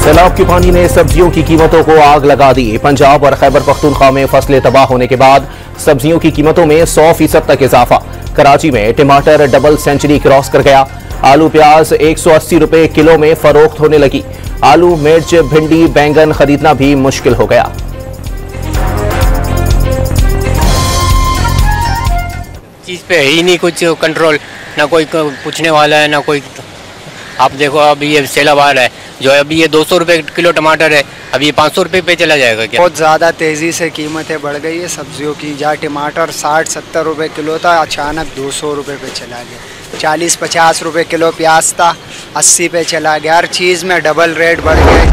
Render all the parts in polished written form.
सैलाब के पानी ने सब्जियों की कीमतों को आग लगा दी। पंजाब और खैबर पख्तूनख्वा में फसलें तबाह होने के बाद सब्जियों की कीमतों में 100% तक इजाफा। कराची में टमाटर डबल सेंचुरी क्रॉस कर गया। आलू प्याज 180 रुपए किलो में फरोख्त होने लगी। आलू, मिर्च, भिंडी, बैंगन खरीदना भी मुश्किल हो गया। चीज पे है ही नहीं कुछ कंट्रोल, ना कोई पूछने वाला है ना कोई। आप देखो अभी ये सैलाब आ रहा है, जो अभी ये 200 रुपए किलो टमाटर है, अभी ये 500 रुपए पे चला जाएगा क्या? बहुत ज़्यादा तेज़ी से कीमतें बढ़ गई है सब्जियों की। जहाँ टमाटर 60-70 रुपए किलो था, अचानक 200 रुपए पे चला गया। 40-50 रुपए किलो प्याज था, 80 पे चला गया। हर चीज़ में डबल रेट बढ़ गए।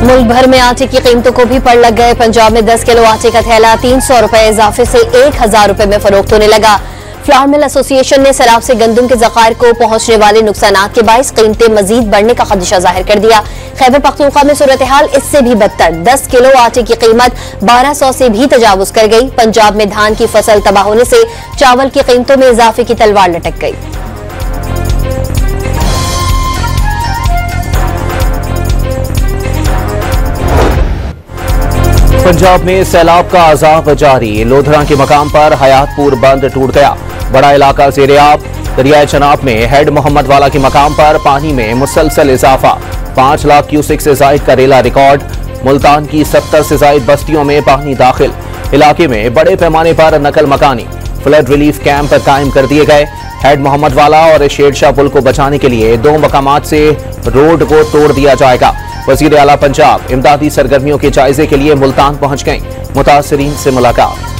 मुल्क भर में आटे की कीमतों को भी पड़ लग गए। पंजाब में 10 किलो आटे का थैला 300 रुपए इजाफे से 1000 रुपए में फरोख्त होने लगा। फ्लावर मिल एसोसिएशन ने सैलाब से गंदम के ज़खायर को पहुंचने वाले नुकसानात के बाइस कीमतें मजीद बढ़ने का खदशा जाहिर कर दिया। खैबर पख्तूनख्वा में सूरत हाल इससे भी बदतर। 10 किलो आटे की कीमत 1200 से भी तजावुज कर गई। पंजाब में धान की फसल तबाह होने से चावल की कीमतों में इजाफे की तलवार लटक गई। पंजाब में सैलाब का अजाब जारी। लोधरा के मकाम पर हयातपुर बंद टूट गया। बड़ा इलाका ज़ेरे-आब। दरियाए चनाब में हेड मोहम्मद वाला के मकाम पर पानी में मुसलसल इजाफा। 5 लाख क्यूसिक से जायद का रेला रिकॉर्ड। मुल्तान की 70 से जायद बस्तियों में पानी दाखिल। इलाके में बड़े पैमाने पर नकल मकानी। फ्लड रिलीफ कैंप कायम कर दिए गए। हेड मोहम्मद वाला और शेरशाह पुल को बचाने के लिए 2 मकामात से रोड को तोड़ दिया जाएगा। वजीर आला पंजाब इमदादी सरगर्मियों के जायजे के लिए मुल्तान पहुंच गई। मुतासरीन से मुलाकात।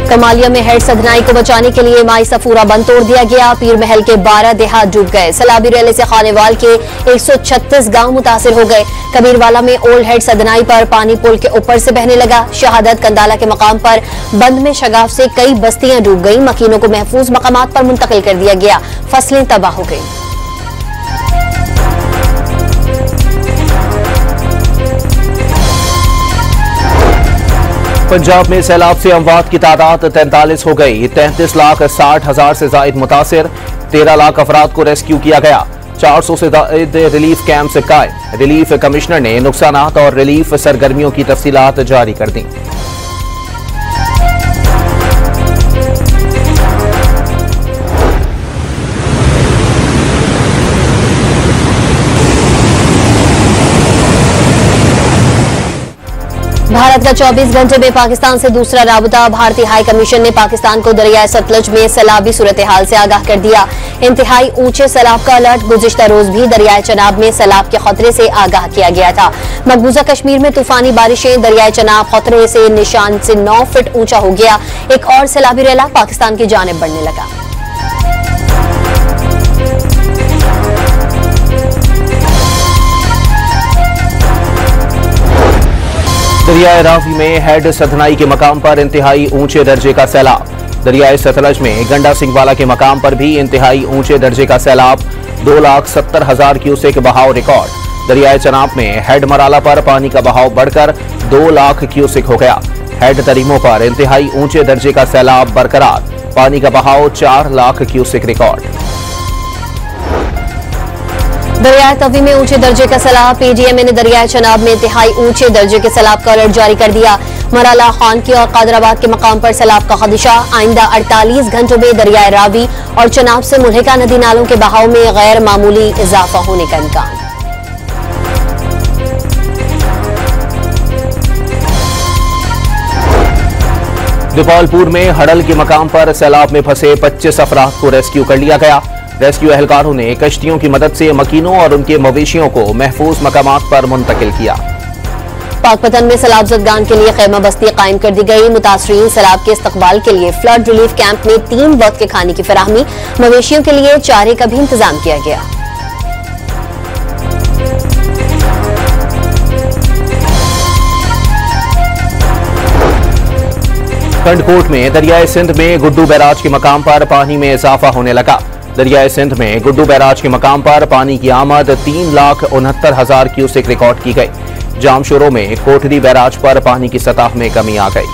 कमालिया में हेड सदनाई को बचाने के लिए माई सफूरा बंद तोड़ दिया गया। पीर महल के 12 देहात डूब गए। सैलाबी रेले से खानेवाल के 136 गांव मुतासिर हो गए। कबीरवाला में ओल्ड हेड सदनाई पर पानी पुल के ऊपर से बहने लगा। शहादत कंदाला के मकाम पर बंद में शगाफ से कई बस्तियां डूब गई। मकीनों को महफूज मकामात पर मुंतकिल कर दिया गया। फसलें तबाह हो गई। पंजाब में सैलाब से अमवात की तादाद 43 हो गई। 33,60,000 से जायद मुतासिर। 13 लाख अफराद को रेस्क्यू किया गया। 400 से जायद रिलीफ कैंप कायम। रिलीफ कमिश्नर ने नुकसानात और रिलीफ सरगर्मियों की तफसीलात जारी कर दी। भारत का 24 घंटे में पाकिस्तान से दूसरा राबता। भारतीय हाई कमीशन ने पाकिस्तान को दरियाए सतलज में सैलाबी सूरत हाल से आगाह कर दिया। इंतहाई ऊंचे सैलाब का अलर्ट। गुज़िश्ता रोज भी दरियाए चनाब में सैलाब के खतरे से आगाह किया गया था। मकबूजा कश्मीर में तूफानी बारिशें। दरियाए चनाब खतरे से निशान से 9 फीट ऊंचा हो गया। एक और सैलाबी रेला पाकिस्तान की जानिब बढ़ने लगा। दरियाए रावी में हेड सतनाई के मकाम पर इंतहाई ऊंचे दर्जे का सैलाब। दरियाए सतलज में गंडा सिंह वाला के मकाम पर भी इंतहाई ऊंचे दर्जे का सैलाब। 2,70,000 क्यूसेक बहाव रिकॉर्ड। दरियाए चनाब में हेड मराला पर पानी का बहाव बढ़कर 2 लाख क्यूसेक हो गया। हेड तरीमों पर इंतहाई ऊंचे दर्जे का सैलाब बरकरार। पानी का बहाव 4 लाख क्यूसेक रिकॉर्ड। दरियाए तवी में ऊंचे दर्जे का सैलाब। पीडीएमए ने दरियाए चनाब में इंतहाई ऊंचे दर्जे के सैलाब का अलर्ट जारी कर दिया। मराला, खानकी और कादराबाद के मकाम पर सैलाब का खदशा। आइंदा 48 घंटों में दरियाए रावी और चनाब से मुल्हिका नदी नालों के बहाव में गैर मामूली इजाफा होने का इम्कान। दीपालपुर में हड़ल के मकाम पर सैलाब में फंसे 25 अफराद को रेस्क्यू कर लिया गया। रेस्क्यू एहलकारों ने कश्तियों की मदद से मकीनों और उनके मवेशियों को महफूज मकामात पर मुंतकिल किया। पाकपतन में सैलाब ज़दगान के लिए खैमा बस्ती कायम कर दी गई। मुतासरीन सैलाब के इस्तकबाल के लिए फ्लड रिलीफ कैंप में 3 वक्त के खाने की फराहमी। मवेशियों के लिए चारे का भी इंतजाम किया गया। कंडकोट में दरियाए सिंध में गुड्डू बैराज के मकाम पर पानी में इजाफा होने लगा। दरियाए सिंध में गुड्डू बैराज के मकाम पर पानी की आमद 3,69,000 क्यूसेक रिकॉर्ड की गई। जामशोरों में कोठरी बैराज पर पानी की सतह में कमी आ गई।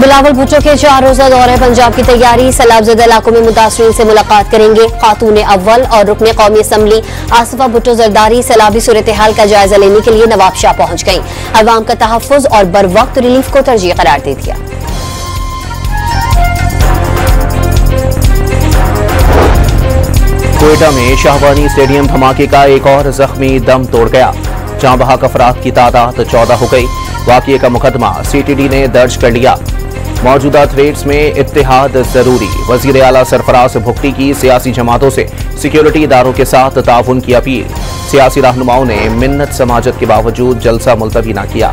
बिलावल भुट्टो के 4 रोजा दौरे पंजाब की तैयारी। सैलाबज़दा इलाकों में मुतासरीन से मुलाकात करेंगे। खातून अव्वल और रुकने कौमी असम्बली आसिफा भुट्टो जरदारी सैलाबी सूरत हाल का जायजा लेने के लिए नवाबशाह पहुंच गईं। अवाम का तहफ़्फ़ुज़ और बर वक्त रिलीफ को तरजीह करार दे दिया। कोयटा में शाहबानी स्टेडियम धमाके का एक और जख्मी दम तोड़ गया। जहां बहक अफराद की तादाद 14 हो गई। वाक़ये का मुकदमा सीटीडी ने दर्ज कर लिया। मौजूदा थ्रेड्स में इत्तेहाद जरूरी। वज़ीर आला सरफराज भुट्टी की सियासी जमातों से सिक्योरिटी इदारों के साथ ताउन की अपील। सियासी रहनुमाओं ने मिन्नत समाजत के बावजूद जलसा मुलतवी न किया।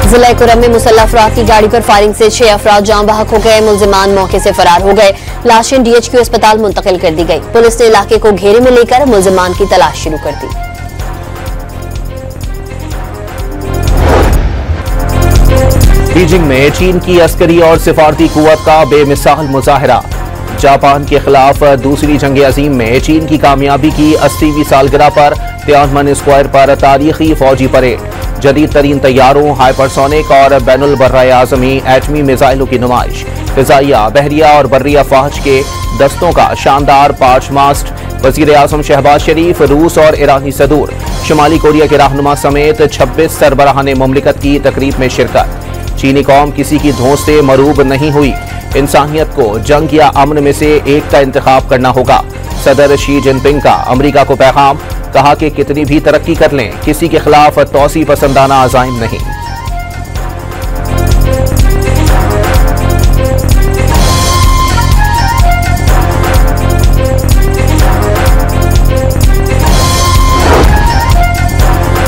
जिला कुरम में मुसल्लह अफराद की गाड़ी पर फायरिंग से 6 अफराद जान बहक हो गए। मुल्जिमान मौके से फरार हो गए। लाशें डीएचक्यू अस्पताल मुंतकिल कर दी गई। पुलिस ने इलाके को घेरे में लेकर मुल्जिमान की तलाश शुरू कर दी। बीजिंग में चीन की अस्करी और सिफारती कुव्वत का बेमिसाल मुजाहरा। जापान के खिलाफ दूसरी जंग अजीम में चीन की कामयाबी की 80वीं सालगिरह पर तियानमन स्क्वायर पर तारीखी फौजी परेड। जदीद तरीन तैयारों, हाइपरसोनिक और बैनुल बर्राए आज़मी एटमी मिसाइलों की नुमाइश। फिजाइया, बहरिया और बर्री अफवाज के दस्तों का शानदार पांच मास्ट। वज़ीर आज़म शहबाज शरीफ, रूस और ईरानी सदूर, शुमाली कोरिया के रहनुमा समेत 26 सरबराहान मुमलिकत की तकरीब में शिरकत। चीनी कौम किसी की धौंस से मरूब नहीं हुई। इंसानियत को जंग या अमन में से एक का इंतखाब करना होगा। सदर शी जिनपिंग का अमरीका को पैगाम। कहा कि कितनी भी तरक्की कर लें, किसी के खिलाफ तौसी पसंदाना अज़ाइम नहीं।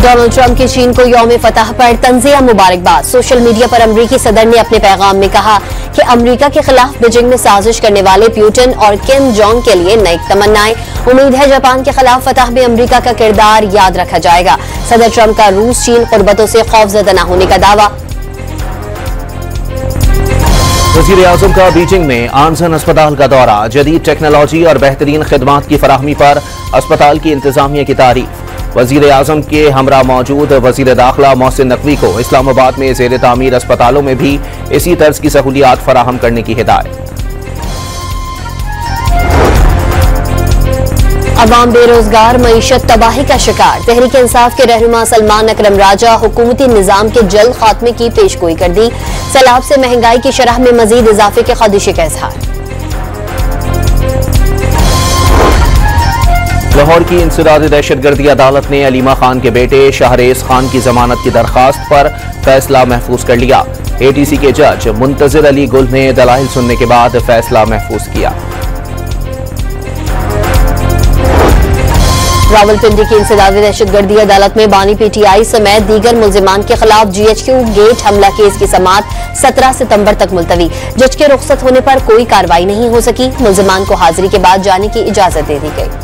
डोनाल्ड ट्रंप की चीन को यौम फतह पर तंज़िया मुबारकबाद। सोशल मीडिया पर अमरीकी सदर ने अपने पैगाम में कहा कि अमरीका के खिलाफ बीजिंग में साजिश करने वाले पुतिन और किम जोंग के लिए नई तमन्नाएं। उम्मीद है जापान के खिलाफ फतह में अमरीका का किरदार याद रखा जाएगा। सदर ट्रंप का रूस चीन कुर्बतों से खौफजदा न होने का दावा। वज़ीर आज़म का बीजिंग में आनसन अस्पताल का दौरा। जदीद टेक्नोलॉजी और बेहतरीन खिदमात की फराहमी पर अस्पताल की इंतजामिया की तारीफ। वज़ीर आज़म के हमरा मौजूद वज़ीर दाखिला मोहसिन नकवी को इस्लामाबाद में ज़ेर तामीर अस्पतालों में भी इसी तर्ज की सहूलियात फराहम करने की हिदायत। अवाम बेरोजगार, मईशत तबाही का शिकार। तहरीक इंसाफ के रहनुमा सलमान अकरम राजा हुकूमती निज़ाम के जल्द खात्मे की पेशगोई कर दी। सैलाब से महंगाई की शरह में मजीद इजाफे के खदशे का इजहार। लाहौर की इंसदादी दहशतगर्दी अदालत ने अलीमा खान के बेटे शाहरेज खान की जमानत की दरखास्त पर फैसला महफूज कर लिया। एटीसी के जज मुंतजिर अली गुल ने दलाइल सुनने के बाद फैसला महफूज किया। रावलपिंडी की इंसदादी दहशतगर्दी अदालत में बानी पीटीआई समेत दीगर मुल्जिमान के खिलाफ जीएचक्यू गेट हमला केस की समाअत 17 सितंबर तक मुलतवी। जज के रुख्सत होने पर कोई कार्रवाई नहीं हो सकी। मुल्जिमान को हाजिरी के बाद जाने की इजाजत दे दी गई।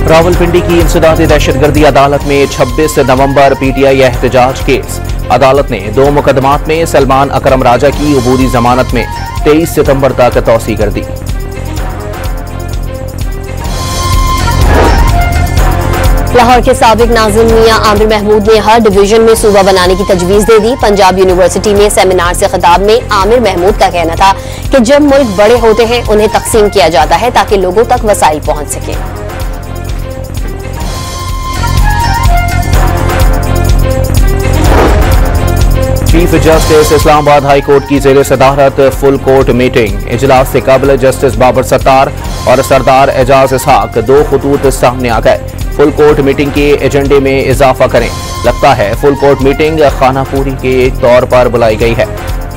रावलपिंडी की इंसदादी दहशतगर्दी अदालत में 26 नवंबर पीटीआई एहतजाज केस। अदालत ने 2 मुकदमात में सलमान अकरम राजा की अबूरी जमानत में 23 सितंबर तक तौसी कर दी। लाहौर के साबिक नाज़िम मियां आमिर महमूद ने हर डिवीजन में सूबा बनाने की तजवीज दे दी। पंजाब यूनिवर्सिटी में सेमिनार से खिताब में आमिर महमूद का कहना था कि जब मुल्क बड़े होते हैं उन्हें तकसीम किया जाता है ताकि लोगों तक वसाइल पहुंच सके। Chief justice Islamabad high court की जेर सदारत फुल कोर्ट मीटिंग। इजलास से कबल जस्टिस बाबर सत्तार और सरदार एजाज इसहाक 2 खतूत सामने आ गए। फुल कोर्ट मीटिंग के एजेंडे में इजाफा करें। लगता है फुल कोर्ट मीटिंग खानापूरी के तौर पर बुलाई गई है।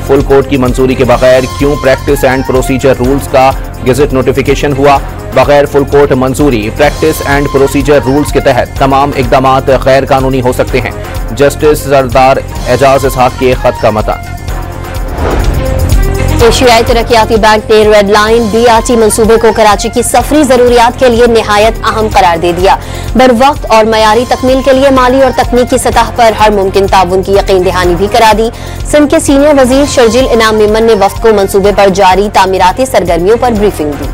फुल कोर्ट की मंजूरी के बगैर क्यों प्रैक्टिस एंड प्रोसीजर रूल्स का गेजेट नोटिफिकेशन हुआ? बगैर फुल कोर्ट मंजूरी प्रैक्टिस एंड प्रोसीजर रूल्स के तहत तमाम इकदामात गैर कानूनी हो सकते हैं। जस्टिस सरदार एजाज इसहाक के खत का मतन। एशियाई तरक्याती बैंक ने रेड लाइन BRT मंसूबे को कराची की सफरी जरूरियात के लिए निहायत अहम करार दे दिया। बर वक्त और मयारी तकमील के लिए माली और तकनीकी सतह पर हर मुमकिन ताउन की यकीन दहानी भी करा दी। सिंध के सीनियर वजीर शर्जिल इनाम मेमन ने वफ्द को मंसूबे पर जारी तामीराती सरगर्मियों पर ब्रीफिंग दी।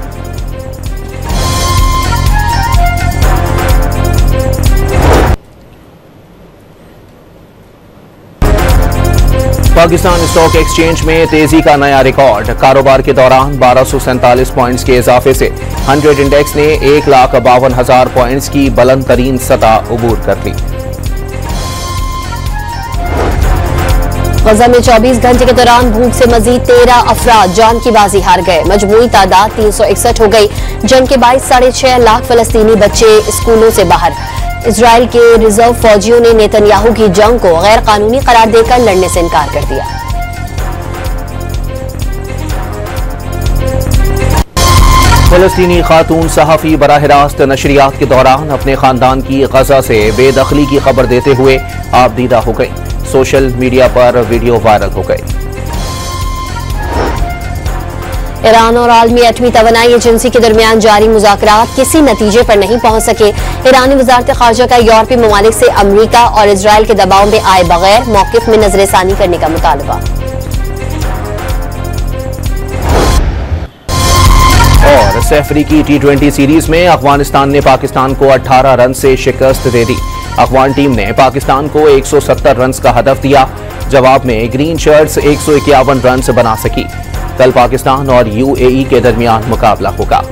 पाकिस्तान स्टॉक एक्सचेंज में तेजी का नया रिकॉर्ड। कारोबार के दौरान 1247 पॉइंट्स के इजाफे से 100 इंडेक्स ने 1,52,000 पॉइंट्स की बुलंद तरीन सतह उबूर कर ली। गजा में 24 घंटे के दौरान भूख से मजीद 13 अफराद जान की बाजी हार गए। मजमूई तादाद 361 हो गई। जंग के बाद 6.5 लाख फलस्तीनी बच्चे स्कूलों से बाहर। इजराइल के रिजर्व फौजियों ने नेतन्याहू की जंग को गैर कानूनी करार देकर लड़ने से इनकार कर दिया। फलस्तीनी खातून सहाफी बराह रास्त नशरियात के दौरान अपने खानदान की गजा से बेदखली की खबर देते हुए आपदीदा हो गई। सोशल मीडिया पर वीडियो वायरल हो गए। ईरान और आलमी एटमी तवानाई एजेंसी के दरमियान जारी मुज़ाकरात किसी नतीजे पर नहीं पहुंच सके। ईरानी वजारत खारजा का यूरोपीय ममालिक से अमरीका और इजराइल के दबाव में आए बगैर मौक़िफ़ में नजरसानी करने का मुतालबा। और सैफरी की T20 सीरीज में अफगानिस्तान ने पाकिस्तान को 18 रन से शिकस्त दे दी। अफगान टीम ने पाकिस्तान को 170 रन का हदफ दिया। जवाब में ग्रीन शर्ट्स 151 रन बना सकी। कल पाकिस्तान और UAE के दरमियान मुकाबला होगा।